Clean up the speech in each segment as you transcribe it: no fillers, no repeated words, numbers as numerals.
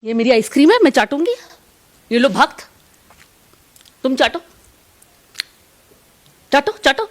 ये मेरी आइसक्रीम है, मैं चाटूंगी। ये लो भक्त, तुम चाटो चाटो चाटो।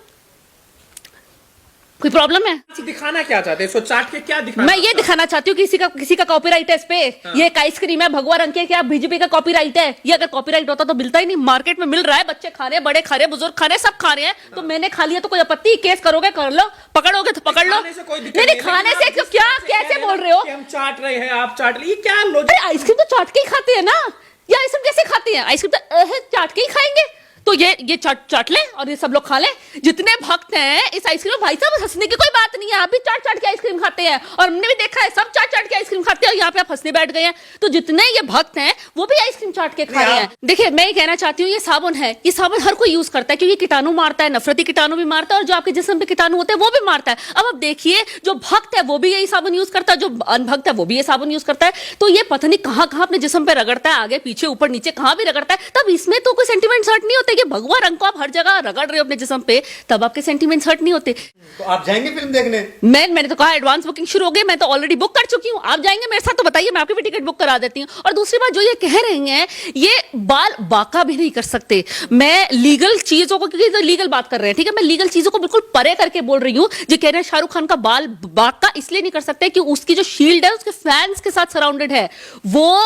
कोई प्रॉब्लम है? दिखाना क्या चाहते हैं? इसको चाट के क्या दिखाना? मैं ये दिखाना चाहती हूँ कि किसी का कॉपीराइट है इस पे। ये एक आइसक्रीम है भगवा रंग के, क्या बीजेपी का कॉपीराइट है? ये अगर कॉपीराइट होता तो मिलता ही नहीं। मार्केट में मिल रहा है, बच्चे खा रहे हैं, बड़े खा रहे हैं, बुजुर्ग खा रहे हैं, सब खा रहे हैं। तो मैंने खा लिया तो कोई आपत्ति? केस करोगे कर लो, पकड़ोगे तो पकड़ लो। नहीं खाने से क्या, कैसे बोल रहे हो? हम चाट रहे हैं, आप चाट रही, क्या लॉजिक? आइसक्रीम तो चाट के ही खाते हैं ना। ये आइसक्रीम कैसे खाते हैं? आइसक्रीम तो चाट के ही खाएंगे। तो ये चाट लें और ये सब लोग खा लें। जितने भक्त हैं इस आइसक्रीम में, भाई साहब हंसने की कोई बात नहीं है। आप भी चाट चाट के आइसक्रीम खाते हैं और हमने भी देखा है, सब चाट चाट के आइसक्रीम खाते हैं और यहाँ पे आप हंसने बैठ गए हैं। तो जितने ये भक्त हैं वो भी आइसक्रीम चाट के खा रहे हैं। देखिए मैं ये कहना चाहती हूँ, ये साबुन है, ये साबुन हर कोई यूज करता है क्योंकि कीटाणु मारता है, नफरती कीटाणु भी मारता है और जो आपके जिस्म पे कीटाणु होते हैं वो भी मारता है। अब आप देखिए, जो भक्त है वो भी यही साबुन यूज करता है, जो अनभक्त है वो भी ये साबुन यूज करता है। तो ये पता नहीं कहाँ कहाँ अपने जिस्म पे रगड़ता है, आगे पीछे ऊपर नीचे कहाँ भी रगड़ता है। तब इसमें तो कोई सेंटीमेंट्स हर्ट नहीं होते। कि भगवा रंग को आप हर जगह रगड़ रहे हो अपने जिस्म पे, तब आपके सेंटीमेंट्स हर्ट नहीं होते। तो आप जाएंगे फिल्म देखने? मैंने तो कहा एडवांस बुकिंग शुरू हो गई, मैं तो ऑलरेडी बुक कर चुकी हूँ। आप जाएंगे मेरे साथ तो बताइए, मैं आपकी भी टिकट बुक करा देती हूँ। और दूसरी बात जो ये कह रही हैं, ये बाल बाका भी नहीं कर सकते। मैं लीगल चीजों को, क्योंकि तो लीगल बात कर रहे हैं, ठीक है, मैं लीगल चीजों को बिल्कुल परे करके बोल रही हूँ। जो कह रहे हैं शाहरुख खान का बाल बाका इसलिए नहीं कर सकते कि उसकी जो शील्ड है उसके फैंस के साथ सराउंडेड है। वो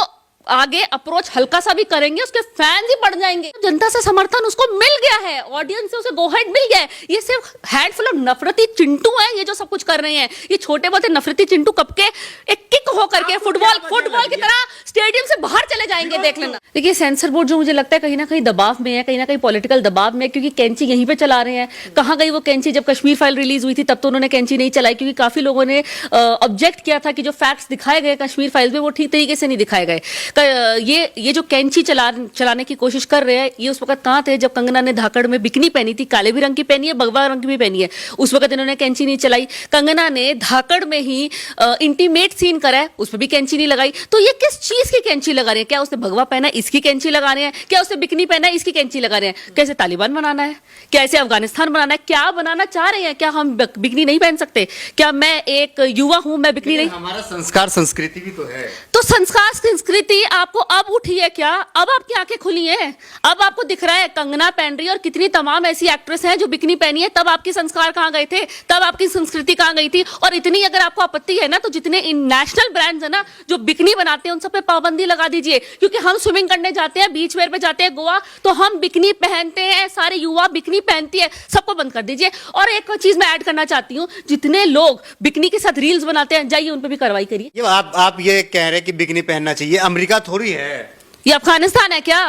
आगे अप्रोच हल्का सा भी करेंगे उसके फैंस ही बढ़ जाएंगे। जनता से समर्थन उसको मिल गया है, ऑडियंस से उसे गो हेड मिल गया है। ये सिर्फ हैंडफुल ऑफ नफरती चिंटू हैं ये जो सब कुछ कर रहे हैं। ये छोटे बहुत नफरती चिंटू कब के एक किक हो करके फुटबॉल की तरह स्टेडियम से बाहर चले जाएंगे, देख लेना। देखिए सेंसर बोर्ड जो मुझे लगता है कहीं ना कहीं दबाव में है, कहीं ना कहीं पॉलिटिकल दबाव में, क्योंकि कैंची यहीं पे चला रहे हैं। कहाँ गई वो कैंची? जब कश्मीर फाइल रिलीज हुई थी तब तो उन्होंने कैंची नहीं चलाई, क्योंकि काफी लोगों ने ऑब्जेक्ट किया था कि जो फैक्ट्स दिखाए गए कश्मीर फाइल में वो ठीक तरीके से नहीं दिखाए गए। ये जो कैंची चलाने की कोशिश कर रहे हैं, ये उस वक्त कहाँ थे जब कंगना ने धाकड़ में बिकनी पहनी थी, काले भी रंग की पहनी है, भगवा रंग की भी पहनी है। उस वक्त इन्होंने कैंची नहीं चलाई। कंगना ने धाकड़ में ही इंटीमेट सीन करा है, उस पर भी कैंची नहीं लगाई। तो ये किस चीज की कैंची लगा रहे हैं? क्या उसने भगवा पहना है इसकी कैंची लगा रहे हैं? क्या उसने बिकनी पहना है इसकी कैंची लगा रहे हैं? कैसे तालिबान बनाना है? क्या ऐसे अफगानिस्तान बनाना है? क्या बनाना चाह रहे हैं? क्या हम बिकनी नहीं पहन सकते? क्या मैं एक युवा हूं, मैं बिकनी नहीं? हमारा संस्कार संस्कृति भी तो है। तो संस्कार संस्कृति आपको अब उठी है क्या? अब आपकी आंखें खुली हैं? अब आपको दिख रहा है कंगना पहन रही है और कितनी तमाम ऐसी एक्ट्रेस हैं जो बिकनी पहनी है। तब आपके संस्कार कहाँ गए थे? तब आपकी संस्कृति कहाँ गई थी? और इतनी अगर आपको आपत्ति है ना, तो जितने नेशनल ब्रांड्स है ना जो बिकनी बनाते हैं उन सब पे पाबंदी लगा दीजिए। क्योंकि हम स्विमिंग करने जाते हैं, बीच वेयर पे जाते हैं गोवा, तो हम बिकनी पहनते हैं, सारे युवा बिकनी पहनती है, सबको बंद कर दीजिए। और एक चीज मैं ऐड करना चाहती हूँ, जितने लोग बिकनी के साथ रील्स बनाते हैं, जाइए उन पर भी कार्रवाई करिए। ये आप ये कह रहे हैं कि बिकनी पहनना चाहिए, अमेरिका थोड़ी है। ये अफगानिस्तान है क्या?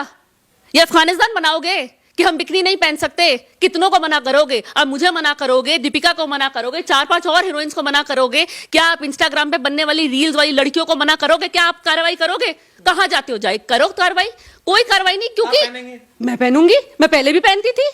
ये अफगानिस्तान बनाओगे कि हम बिकनी नहीं पहन सकते? कितनों को मना करोगे? अब मुझे मना करोगे, दीपिका को मना करोगे, 4-5 और हीरोइंस को मना करोगे? क्या आप इंस्टाग्राम पे बनने वाली रील्स वाली लड़कियों को मना करोगे? क्या आप कार्रवाई करोगे? कहां जाते हो? जाए करो कार्रवाई। कोई कार्रवाई नहीं, क्योंकि मैं पहनूंगी, मैं पहले भी पहनती थी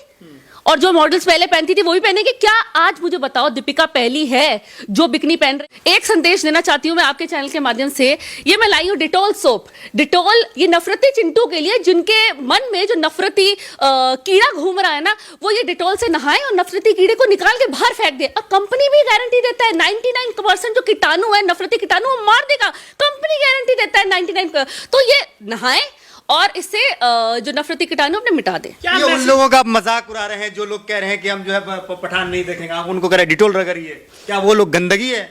और जो मॉडल्स पहले पहनती थी वो भी पहनेंगे। क्या आज मुझे बताओ दीपिका पहली है जो बिकनी पहन रही? एक संदेश देना चाहती हूँ मैं आपके चैनल के माध्यम से। ये मैं लाई हूँ डिटॉल सोप। डिटॉल ये नफरती चिंटू के लिए, जिनके मन में जो नफरती कीड़ा घूम रहा है ना, वो ये डिटॉल से नहाए और नफरती कीड़े को निकाल के बाहर फेंक दे। और कंपनी भी गारंटी देता है 99% जो कीटाणु है, नफरती कीटाणु, वो मार देगा। कंपनी गारंटी देता है 99। तो ये नहाए और इससे जो नफरती कीटाणु अपने मिटा दे। ये उन लोगों का मजाक उड़ा रहे हैं जो लोग कह रहे हैं कि हम जो है पठान नहीं देखेंगे। आप उनको कह रहे हैं डिटोल रगड़िए, क्या वो लोग गंदगी है?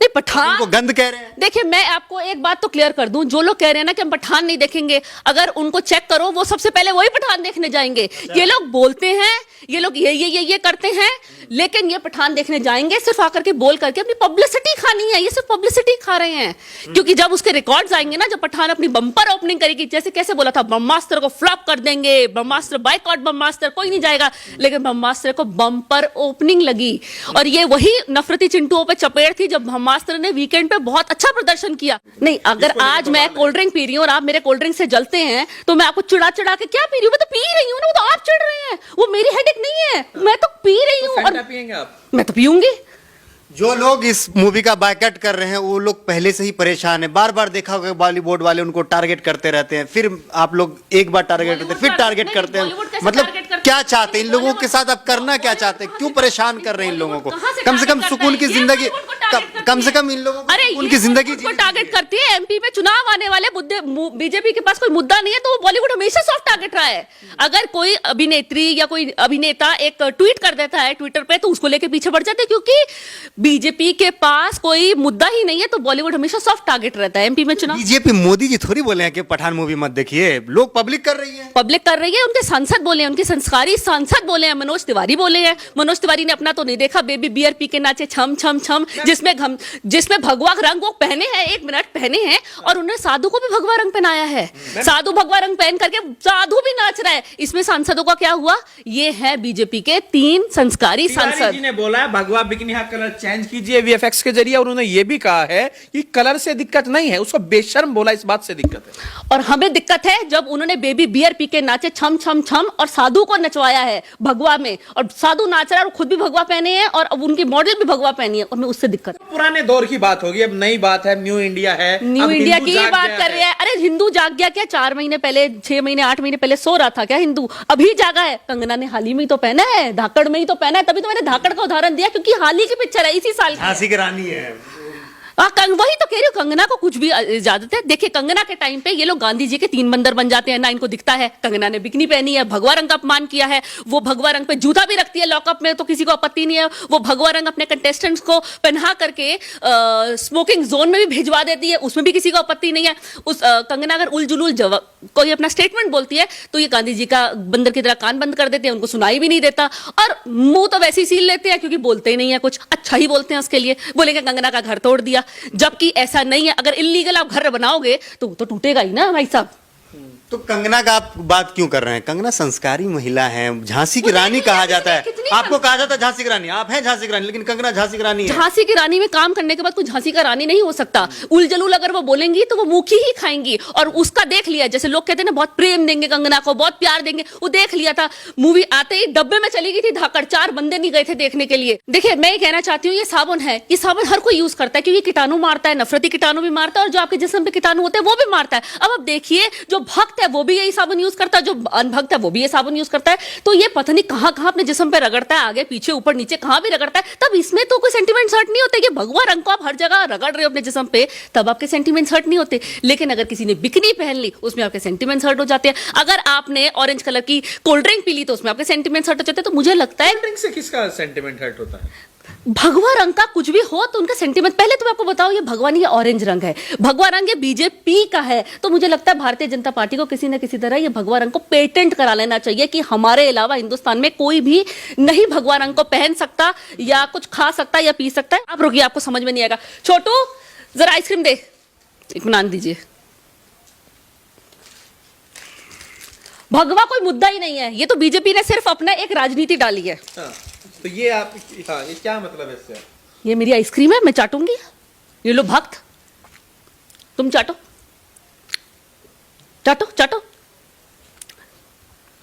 नहीं, पठान उनको गंद कह रहे हैं। देखिए मैं आपको एक बात तो क्लियर कर दूं, जो लोग कह रहे हैं ना कि हम पठान नहीं देखेंगे, अगर उनको चेक करो वो सबसे पहले वही पठान देखने जाएंगे। ये लोग बोलते हैं, ये लोग ये करते हैं, लेकिन ये पठान देखने जाएंगे सिर्फ आकर के बोल करके अपनी पब्लिसिटी खानी है। ये सिर्फ पब्लिसिटी खा रहे हैं, क्योंकि जब उसके रिकॉर्ड्स आएंगे ना, जब पठान अपनी बम्पर ओपनिंग करेगी, जैसे कैसे बोला था ब्रह्मास्त्र को फ्लॉप कर देंगे, ब्रह्मास्त्र बायकॉट, ब्रह्मास्त्र कोई नहीं जाएगा, लेकिन ब्रह्मास्त्र को बम्पर ओपनिंग लगी। और ये वही नफरती चिंटुओं पे चपेट थी जब ब्रह्मास्त्र ने वीकेंड पे बहुत अच्छा प्रदर्शन किया। नहीं, अगर आज मैं कोल्ड ड्रिंक पी रही हूँ और आप मेरे कोल्ड ड्रिंक से जलते हैं तो मैं आपको चिढ़ा चिढ़ा के क्या पी रही हूँ? मैं तो पी रही हूँ ना, वो तो आप चिढ़ रहे हैं। वो मेरी हेडेक नहीं है, मैं तो पी रही हूँ। और पिएंगे आप? मैं तो पीऊंगी। जो लोग इस मूवी का बायकॉट कर रहे हैं वो लोग पहले से ही परेशान है। बार बार देखा होगा बॉलीवुड वाले उनको टारगेट करते रहते हैं, फिर आप लोग एक बार टारगेट करते हैं, फिर टारगेट करते हैं। मतलब करते क्या चाहते हैं इन लोगों के साथ? आप करना क्या चाहते हैं? क्यों परेशान कर रहे हैं इन लोगों को? कम से कम सुकून की जिंदगी, कम से कम इन लोगों को अरे उनकी जिंदगी को टारगेट करती है। एमपी में चुनाव आने वाले मुद्दे, बीजेपी के पास कोई मुद्दा नहीं है तो वो बॉलीवुड हमेशा सॉफ्ट टारगेट रहा है। अगर कोई अभिनेत्री या कोई अभिनेता एक ट्वीट कर देता है ट्विटर पे तो उसको लेके पीछे बढ़ जाते हैं, क्योंकि बीजेपी के पास कोई मुद्दा ही नहीं है तो बॉलीवुड हमेशा सॉफ्ट टारगेट रहता है एमपी में चुनाव। बीजेपी मोदी जी थोड़ी बोले हैं कि पठान मूवी मत देखिए, लोग पब्लिक कर रही है। पब्लिक कर रही है, उनके सांसद बोले हैं, उनके संस्कारी सांसद बोले हैं, मनोज तिवारी बोले हैं। मनोज तिवारी ने अपना तो नहीं देखा, बेबी बियर पी के नाचे छम छम छम, जिसमें भगवा रंग वो पहने हैं, 1 मिनट पहने हैं, और उन्होंने साधु को भी भगवा रंग पहनाया है। साधु भगवा रंग पहन करके साधु भी नाच रहा है। इसमें सांसदों का क्या हुआ? ये है बीजेपी के 3 संस्कारी सांसद। जी ने बोला है भगवा बिकनी का कलर चेंज कीजिए वीएफएक्स के जरिए, और उन्होंने ये भी कहा है कि कलर से दिक्कत नहीं है, उसको बेशर्म बोला, इस बात से दिक्कत है। और हमें दिक्कत है जब उन्होंने बेबी बियर पी के नाचे छम छम छम और साधु को नचवाया है भगवा में, और साधु नाच रहा है और खुद भी भगवा पहने हैं और अब उनकी मॉडल भी भगवा पहनी है, और हमें उससे दिक्कत है। पुराने दौर की बात होगी, अब नई बात है, न्यू इंडिया है, न्यू अब इंडिया हिंदू की जाग बात गया कर रहे हैं। अरे हिंदू जाग गया क्या? 4 महीने पहले, 6 महीने, 8 महीने पहले सो रहा था क्या हिंदू? अभी जागा है। कंगना ने हाल ही में ही तो पहना है, धाकड़ में ही तो पहना है, तभी तो मैंने धाकड़ का उदाहरण दिया, क्योंकि हाल ही की पिक्चर है, इसी साल की। झांसी की रानी है। वही तो कह रही हूँ, कंगना को कुछ भी इजाजत है। देखिए कंगना के टाइम पे ये लोग गांधी जी के 3 बंदर बन जाते हैं ना, इनको दिखता है। कंगना ने बिकनी पहनी है, भगवा रंग का अपमान किया है, वो भगवा रंग पे जूता भी रखती है लॉकअप में, तो किसी को आपत्ति नहीं है। वो भगवा रंग अपने कंटेस्टेंट्स को पहना करके स्मोकिंग जोन में भी भिजवा देती है, उसमें भी किसी को आपत्ति नहीं है। उस कंगना अगर उल जुलूल कोई अपना स्टेटमेंट बोलती है तो ये गांधी जी का बंदर की तरह कान बंद कर देते हैं, उनको सुनाई भी नहीं देता, और मुंह तो वैसे ही सील लेते हैं क्योंकि बोलते ही नहीं है कुछ। अच्छा ही बोलते हैं उसके लिए, बोलेंगे कंगना का घर तोड़ दिया, जबकि ऐसा नहीं है। अगर इल्लीगल आप घर बनाओगे तो टूटेगा ही ना भाई साहब। तो कंगना का आप बात क्यों कर रहे हैं? कंगना संस्कारी महिला है, झांसी की रानी कहा जाता है। आपको कहा जाता है झांसी की रानी, आप हैं झांसी की रानी, लेकिन कंगना झांसी की रानी है। झांसी की रानी में काम करने के बाद कोई झांसी का रानी नहीं हो सकता। उल जलूल अगर वो बोलेंगी तो वो मुखी ही खाएंगी, और उसका देख लिया। जैसे लोग कहते हैं ना बहुत प्रेम देंगे कंगना को, बहुत प्यार देंगे, वो देख लिया था। मूवी आते ही डब्बे में चली गई थी धाकड़, 4 बंदे नहीं गए थे देखने के लिए। देखिए मैं ये कहना चाहती हूँ, ये साबुन है, ये साबुन हर कोई यूज करता है क्योंकि कीटाणु मारता है, नफरती कीटाणु भी मारता है, और जो आपके जिस्म पे कीटाणु होते हैं वो भी मारता है। अब आप देखिए, जो भक्त है वो भी यही साबुन यूज करता है, जो अनभक्त है वो भी ये साबुन यूज करता है। तो ये पता नहीं कहां कहां अपने जिस्म पे रगड़ता है, आगे पीछे ऊपर नीचे कहां भी रगड़ता है। तब इसमें तो कोई सेंटीमेंट्स हर्ट नहीं होते। ये भगवा रंग को आप हर जगह रगड़ रहे हो अपने जिस्म पे, तब आपके सेंटीमेंट्स हर्ट नहीं होते। लेकिन अगर किसी ने बिकनी पहन ली, उसमें आपके सेंटीमेंट्स हर्ट हो जाते हैं। अगर आपने ऑरेंज कलर की कोल्ड ड्रिंक पी ली तो उसमें आपके सेंटीमेंट्स हर्ट हो जाते हैं। तो मुझे लगता है ड्रिंक से किसका सेंटिमेंट हर्ट होता है? भगवा रंग का कुछ भी हो तो उनका सेंटीमेंट, पहले तो मैं आपको बताऊं, ये भगवा नहीं है, ऑरेंज रंग है। भगवा रंग ये बीजेपी का है, तो मुझे लगता है भारतीय जनता पार्टी को किसी न किसी तरह ये भगवा रंग को पेटेंट करा लेना चाहिए कि हमारे अलावा हिंदुस्तान में कोई भी नहीं भगवा रंग को पहन सकता या कुछ खा सकता या पी सकता है। आप रुकिए, आपको समझ में नहीं आएगा। छोटू जरा आइसक्रीम दे, इत्मीनान दीजिए। भगवा कोई मुद्दा ही नहीं है, ये तो बीजेपी ने सिर्फ अपना एक राजनीति डाली है। तो ये आप, हाँ, ये क्या मतलब है इससे? ये मेरी आइसक्रीम है, मैं चाटूंगी। ये लो भक्त, तुम चाटो चाटो चाटो,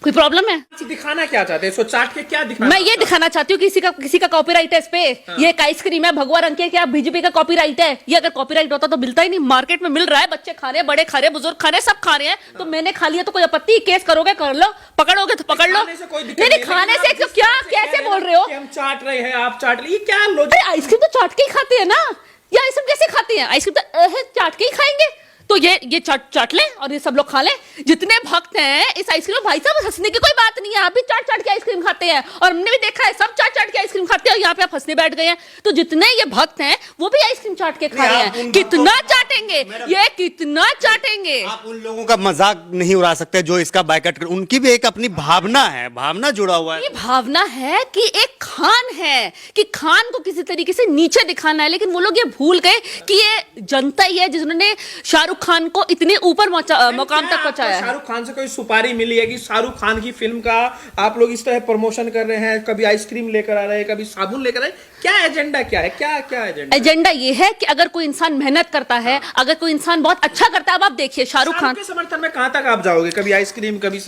कोई प्रॉब्लम है? दिखाना क्या चाहते हैं? इसको चाट के क्या दिखाना? मैं ये दिखाना चाहती हूँ किसी का कॉपीराइट है इस पे। ये एक आइसक्रीम है भगवा रंग के, क्या बीजेपी का कॉपीराइट है? ये अगर कॉपीराइट होता तो मिलता ही नहीं, मार्केट में मिल रहा है, बच्चे खा रहे हैं, बड़े खा रहे हैं, बुजुर्ग खा रहे हैं, सब खा रहे हैं। तो मैंने खा लिया तो कोई आपत्ति? केस करोगे कर लो, पकड़ोगे तो पकड़ लो। नहीं खाने से क्या, कैसे बोल रहे हो? हम चाट रहे हैं, आप चाट रही, क्या लॉजिक? आइसक्रीम तो चाट के ही खाते हैं ना, या आइसक्रीम कैसे खाते हैं? आइसक्रीम तो चाट के ही खाएंगे। तो ये चाट लें और ये सब लोग खा लें। जितने भक्त हैं इस आइसक्रीम में, भाई साहब हंसने की कोई बात नहीं है, आप भी चाट के आइसक्रीम खाते हैं, और हमने भी देखा है सब चाट के आइसक्रीम खाते हैं, और यहाँ पे आप हंसने बैठ गए हैं। तो जितने ये भक्त हैं वो भी आइसक्रीम चाट के खा रहे हैं। कितना चाटेंगे ये, कितना चाटेंगे? आप उन लोगों का मजाक नहीं उड़ा सकते जो इसका बायकॉट कर, उनकी भी एक अपनी भावना है, भावना जुड़ा हुआ है। ये भावना है कि एक खान है, कि खान को किसी तरीके से नीचे दिखाना है, लेकिन वो लोग ये भूल गए कि ये जनता ही है जिन्होंने शाहरुख खान को इतने ऊपर मुकाम तक पहुंचाया है। शाहरुख खान से कोई सुपारी मिली है कि शाहरुख खान की फिल्म का आप लोग इस तरह प्रमोशन कर रहे हैं, कभी आइसक्रीम लेकर आ रहे हैं, कभी साबुन लेकर आए, क्या एजेंडा क्या है, क्या क्या एजेंडा? एजेंडा ये है कि अगर कोई इंसान मेहनत करता है, अगर कोई इंसान बहुत अच्छा करता है, अब आप देखिए शाहरुख खान के समर्थन में कहां तक आप जाओगे? कभी आइसक्रीम, कभी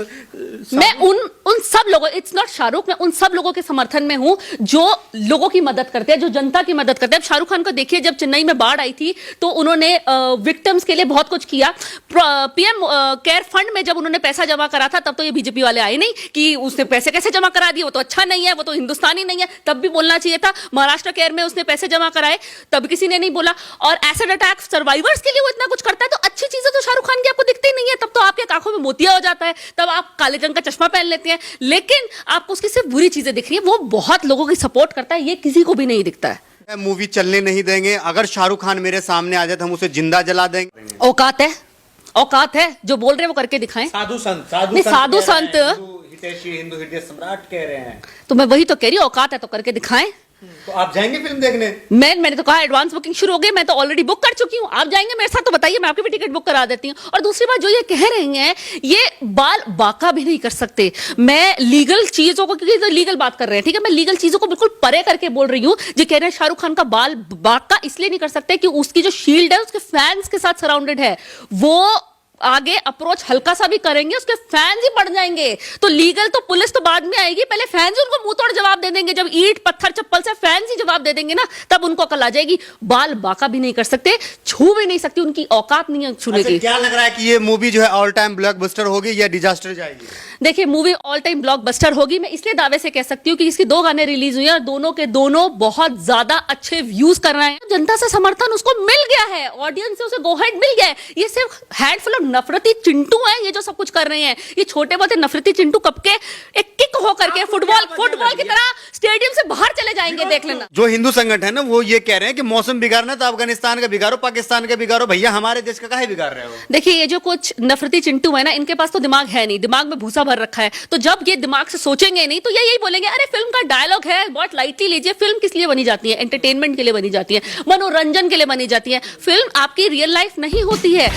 मैं उन सब लोगों, इट्स नॉट शाहरुख, मैं उन सब लोगों के समर्थन में हूं जो लोगों की मदद करते हैं, जो जनता की मदद करते हैं। अब शाहरुख खान को देखिए, जब चेन्नई में बाढ़ आई थी तो उन्होंने विक्टिम्स के लिए बहुत कुछ किया। पीएम केयर फंड में जब उन्होंने पैसा जमा करा था तब तो ये बीजेपी वाले आए नहीं कि उसने पैसे कैसे जमा करा दिए, वो तो अच्छा नहीं है, वो तो हिंदुस्तानी नहीं है, तब भी बोलना चाहिए था। महाराष्ट्र केयर में उसने पैसे जमा कराए, तब किसी ने नहीं बोला। और एसिड अटैक सर्वाइवर्स के लिए वो इतना कुछ करता है, तो अच्छी चीजें तो शाहरुख खान की आपको दिखती नहीं है, तब तो आपके आंखों में मोतिया हो जाता है, तब आप काले रंग का चश्मा पहन लेते हैं, लेकिन आपको उसकी सिर्फ बुरी चीजें दिख रही है। वो बहुत लोगों की सपोर्ट करता है, ये किसी को भी नहीं दिखता है। मूवी चलने नहीं देंगे, अगर शाहरुख खान मेरे सामने आ जाए तो हम उसे जिंदा जला देंगे। औकात है, औकात है, जो बोल रहे हैं वो करके दिखाएं। साधु संत, नहीं, साधु संत हिंदू हृदय सम्राट कह रहे हैं, तो मैं वही तो कह रही हूँ, औकात है तो करके दिखाएं। तो आप जाएंगे फिल्म देखने? मैंने तो कहा एडवांस बुकिंग शुरू हो गई, मैं तो ऑलरेडी बुक कर चुकी हूँ। आप जाएंगे मेरे साथ तो बताइए, मैं आपकी भी टिकट बुक करा देती हूँ। और दूसरी बात, जो ये कह रही हैं, ये बाल बाका भी नहीं कर सकते। मैं लीगल चीजों को, क्योंकि तो लीगल बात कर रहे हैं, ठीक है, मैं लीगल चीजों को बिल्कुल परे करके बोल रही हूँ। जो कह रहे हैं शाहरुख खान का बाल बाका इसलिए नहीं कर सकते कि उसकी जो शील्ड है उसके फैंस के साथ सराउंडेड है, वो आगे अप्रोच हल्का सा भी करेंगे उसके फैंस ही बढ़ जाएंगे। तो लीगल तो पुलिस तो बाद में आएगी, पहले फैंस ही उनको मुंह तोड़ जवाब दे देंगे। जब ईंट पत्थर चप्पल से फैंस ही जवाब दे देंगे ना, तब उनको अकल आ जाएगी। बाल बाका भी नहीं कर सकते, छू भी नहीं सकती, उनकी औकात नहीं है छूने की। क्या लग रहा है कि ये मूवी जो है ऑल टाइम ब्लॉकबस्टर होगी या डिजास्टर जाएगी? देखिए, मूवी ऑल टाइम ब्लॉकबस्टर होगी, मैं इसलिए दावे से कह सकती हूँ कि इसकी 2 गाने रिलीज हुए हैं और दोनों के दोनों बहुत ज्यादा अच्छे व्यूज कर रहे हैं। जनता से समर्थन उसको मिल गया है, ऑडियंस से उसे गो हेड मिल गया है। ये सिर्फ हैंडफुल ऑफ नफरती चिंटू है ये जो सब कुछ कर रहे हैं। ये छोटे बहुत नफरती चिंटू कब के एक किक हो करके फुटबॉल की तरह स्टेडियम से बाहर चले जाएंगे, देख लेना। जो हिंदू संगठन है ना, वो ये कह रहे हैं कि मौसम बिगाड़ना तो अफगानिस्तान का बिगाड़ो, पाकिस्तान का बिगाड़ो, भैया हमारे देश का काहे बिगाड़ रहे हो? देखिए, ये जो कुछ नफरती चिंटू है ना, इनके पास तो दिमाग है नहीं, दिमाग में भूसा भर रखा है। तो जब ये दिमाग से सोचेंगे नहीं तो ये यही बोलेंगे, अरे फिल्म का डायलॉग है, बहुत लाइटली लीजिए। फिल्म किस लिए बनी जाती है? एंटरटेनमेंट के लिए बनी जाती है, मनोरंजन के लिए बनी जाती है। फिल्म आपकी रियल लाइफ नहीं होती है।